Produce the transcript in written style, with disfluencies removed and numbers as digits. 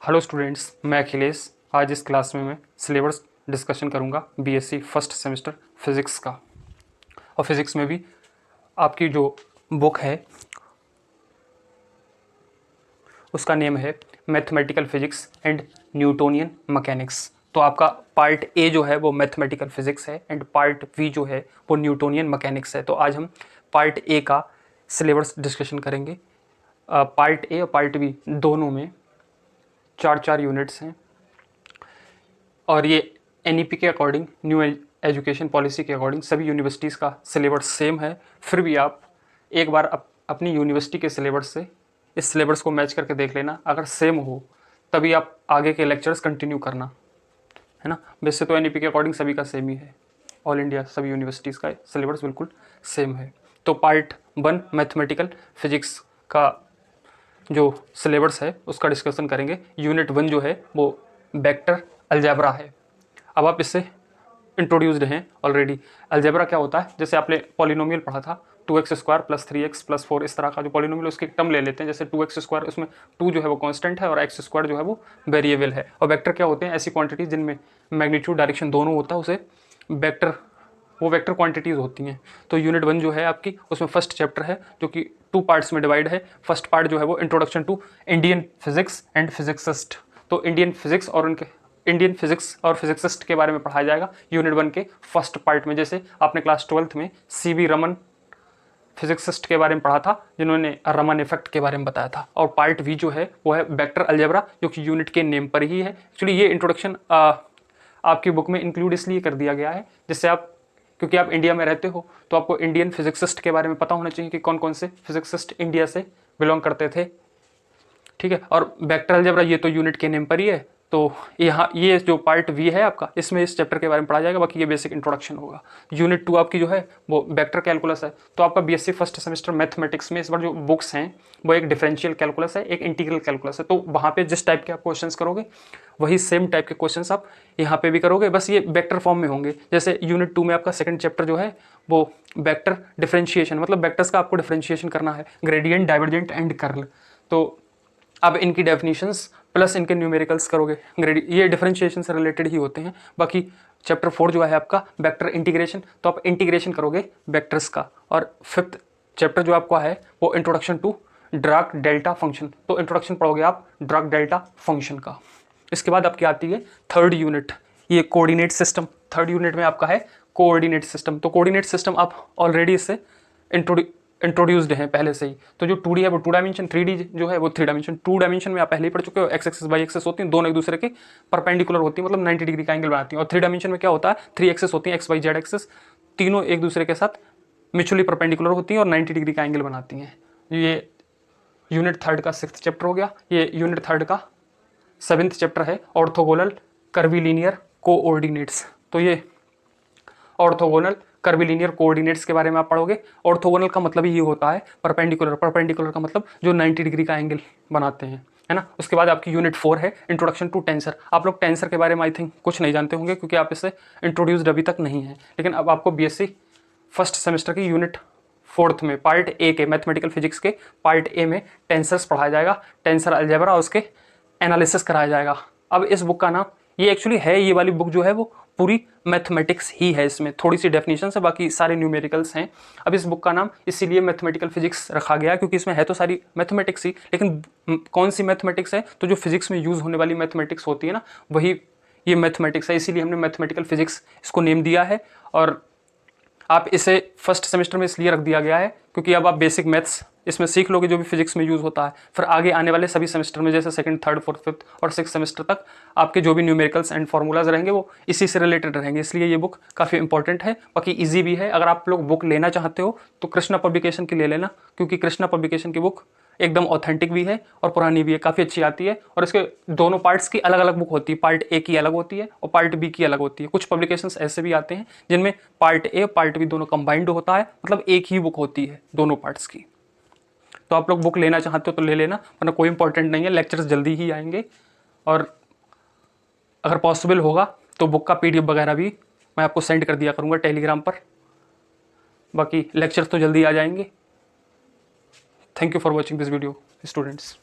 Hello students, मैं अखिलेश। आज इस क्लास में मैं सिलेबस डिस्कशन करूंगा बीएससी फर्स्ट सेमेस्टर फिज़िक्स का। और फिज़िक्स में भी आपकी जो बुक है उसका नेम है mathematical physics and Newtonian mechanics. तो आपका पार्ट ए जो है वो मैथमेटिकल फिजिक्स है एंड पार्ट बी जो है वो न्यूटोनियन मैकेनिक्स है। तो आज हम पार्ट ए का सिलेबस डिस्कशन करेंगे। पार्ट ए और पार्ट बी दोनों में 4 यूनिट्स हैं और ये एनईपी के अकॉर्डिंग, न्यू एजुकेशन पॉलिसी के अकॉर्डिंग सभी यूनिवर्सिटीज़ का सिलेबस सेम है। फिर भी आप एक बार अपनी यूनिवर्सिटी के सिलेबस से इस सिलेबस को मैच करके देख लेना। अगर सेम हो तभी आप आगे के लेक्चर्स कंटिन्यू करना, है ना। वैसे तो एनईपी के अकॉर्डिंग सभी का सेम ही है, ऑल इंडिया सभी यूनिवर्सिटीज़ का सिलेबस बिल्कुल सेम है। तो पार्ट 1 मैथमेटिकल फिजिक्स का जो सिलेबस है उसका डिस्कशन करेंगे। यूनिट 1 जो है वो वेक्टर अलजेब्रा है। अब आप इससे इंट्रोड्यूस्ड हैं ऑलरेडी। अलजेब्रा क्या होता है, जैसे आपने पॉलिनोमियल पढ़ा था 2x² + 3x + 4, इस तरह का जो पॉलिनोमियल उसकी टर्म ले लेते हैं। जैसे 2x², उसमें 2 जो है वो कांस्टेंट है और x² जो है वो वेरिएबल है। और वेक्टर क्या होते हैं, ऐसी क्वांटिटी जिनमें मैग्नीट्यूड डायरेक्शन दोनों होता है, उसे वेक्टर, वो वेक्टर क्वांटिटीज़ होती हैं। तो यूनिट 1 जो है आपकी, उसमें फर्स्ट चैप्टर है जो कि 2 पार्ट्स में डिवाइड है। फर्स्ट पार्ट जो है वो introduction to Indian physics and physicist. तो इंडियन फिजिक्स और फिजिक्सिस्ट के बारे में पढ़ाया जाएगा यूनिट 1 के फर्स्ट पार्ट में। जैसे आपने क्लास 12th में सीवी रमन फिजिक्सिस्ट के बारे में पढ़ा था, जिन्होंने रमन इफेक्ट के बारे में बताया था। और पार्ट वी जो है वो है वेक्टर अलजेब्रा, जो कि यूनिट के नेम पर ही है। एक्चुअली ये इंट्रोडक्शन आपकी बुक में इंक्लूड इसलिए कर दिया गया है जिससे आप, क्योंकि आप इंडिया में रहते हो तो आपको इंडियन फिजिक्सिस्ट के बारे में पता होना चाहिए कि कौन कौन से फिजिक्सिस्ट इंडिया से बिलोंग करते थे, ठीक है। और वेक्टर अलजेब्रा ये तो यूनिट के नेम पर ही है। तो यहाँ ये जो पार्ट वी है आपका, इसमें इस चैप्टर के बारे में पढ़ा जाएगा। बाकी ये बेसिक इंट्रोडक्शन होगा। यूनिट 2 आपकी जो है वो वेक्टर कैलकुलस है। तो आपका बीएससी फर्स्ट सेमेस्टर मैथमेटिक्स में इस बार जो बुक्स हैं वो एक डिफरेंशियल कैलकुलस है, एक इंटीग्रल कैलकुलस है। तो वहाँ पे जिस टाइप के आप क्वेश्चंस करोगे वही सेम टाइप के क्वेश्चंस आप यहाँ पे भी करोगे, बस ये वेक्टर फॉर्म में होंगे। जैसे यूनिट 2 में आपका सेकंड चैप्टर जो है वो वेक्टर डिफरेंशिएशन, मतलब वेक्टर्स का आपको डिफरेंशिएशन करना है, ग्रेडियंट, डाइवर्जेंट एंड कर्ल। तो अब इनकी डेफिनेशंस प्लस इनके न्यूमेरिकल्स करोगे। ये डिफरेंशिएशन से रिलेटेड ही होते हैं। बाकी चैप्टर 4 जो है आपका वेक्टर इंटीग्रेशन, तो आप इंटीग्रेशन करोगे वेक्टर्स का। और 5th चैप्टर जो आपका है वो इंट्रोडक्शन टू ड्राक डेल्टा फंक्शन, तो इंट्रोडक्शन पढ़ोगे आप ड्राक डेल्टा फंक्शन का। इसके बाद आपकी आती है 3rd यूनिट, ये कोऑर्डिनेट सिस्टम। 3rd यूनिट में आपका है कोऑर्डिनेट सिस्टम। तो कोऑर्डिनेट सिस्टम आप ऑलरेडी इससे इंट्रोड्यूस्ड हैं पहले से ही। तो जो 2D है वो 2 डायमेंशन, 3D जो है वो 3 डायमेंशन। 2 डायमेंशन में आप पहले ही पढ़ चुके हो, एक्स एक्सिस बाई एक्सिस होती हैं, दोनों एक दूसरे के परपेंडिकुलर होती हैं, मतलब 90 डिग्री का एंगल बनाती हैं। और 3 डायमेंशन में क्या होता है, 3 एक्सिस होती हैं, एक्स वाई जेड एक्सिस, तीनों एक दूसरे के साथ म्यूचुअली परपेंडिकुलर होती हैं और 90 डिग्री का एंगल बनाती हैं। ये यूनिट 3rd का 6th चैप्टर हो गया। ये यूनिट 3rd का 7th चैप्टर है ऑर्थोगोनल कर्वीलिनियर कोऑर्डिनेट्स। तो ये ऑर्थोगोनल कर्वीलिनियर कोऑर्डिनेट्स के बारे में आप पढ़ोगे। ऑर्थोगोनल का मतलब ये होता है परपेंडिकुलर, परपेंडिकुलर का मतलब जो 90 डिग्री का एंगल बनाते हैं, है ना। उसके बाद आपकी यूनिट 4 है इंट्रोडक्शन टू टेंसर। आप लोग टेंसर के बारे में आई थिंक कुछ नहीं जानते होंगे क्योंकि आप इससे इंट्रोड्यूस्ड अभी तक नहीं है। लेकिन अब आपको बीएससी फर्स्ट सेमेस्टर की यूनिट 4th में पार्ट ए के मैथमेटिकल फिजिक्स के पार्ट ए में टेंसर्स पढ़ाया जाएगा, टेंसर अलजेब्रा और उसके एनालिसिस कराया जाएगा। अब इस बुक का नाम, ये एक्चुअली है, ये वाली बुक जो है वो पूरी मैथमेटिक्स ही है। इसमें थोड़ी सी डेफिनेशन है, बाकी सारे न्यूमेरिकल्स हैं। अब इस बुक का नाम इसीलिए मैथमेटिकल फिजिक्स रखा गया क्योंकि इसमें है तो सारी मैथमेटिक्स ही, लेकिन कौन सी मैथमेटिक्स है, तो जो फिजिक्स में यूज़ होने वाली मैथमेटिक्स होती है ना, वही ये मैथमेटिक्स है। इसीलिए हमने मैथमेटिकल फिजिक्स इसको नेम दिया है। और आप इसे फर्स्ट सेमेस्टर में इसलिए रख दिया गया है क्योंकि अब आप बेसिक मैथ्स इसमें सीख लोगे जो भी फिजिक्स में यूज़ होता है। फिर आगे आने वाले सभी सेमेस्टर में, जैसे 2nd, 3rd, 4th, 5th और 6th सेमेस्टर तक आपके जो भी न्यूमेरिकल्स एंड फार्मूलाज रहेंगे वो इसी से रिलेटेड रहेंगे। इसलिए ये बुक काफ़ी इंपॉर्टेंट है, बाकी ईजी भी है। अगर आप लोग बुक लेना चाहते हो तो कृष्णा पब्लिकेशन की ले लेना, क्योंकि कृष्णा पब्लिकेशन की बुक एकदम ऑथेंटिक भी है और पुरानी भी है, काफ़ी अच्छी आती है। और इसके दोनों पार्ट्स की अलग अलग बुक होती है, पार्ट ए की अलग होती है और पार्ट बी की अलग होती है। कुछ पब्लिकेशंस ऐसे भी आते हैं जिनमें पार्ट ए और पार्ट बी दोनों कंबाइंड होता है, मतलब एक ही बुक होती है दोनों पार्ट्स की। तो आप लोग बुक लेना चाहते हो तो ले लेना, वरना कोई इंपॉर्टेंट नहीं है, लेक्चर्स जल्दी ही आएंगे। और अगर पॉसिबल होगा तो बुक का PDF वगैरह भी मैं आपको सेंड कर दिया करूँगा टेलीग्राम पर। बाकी लेक्चर्स तो जल्दी आ जाएंगे। Thank you for watching this video students.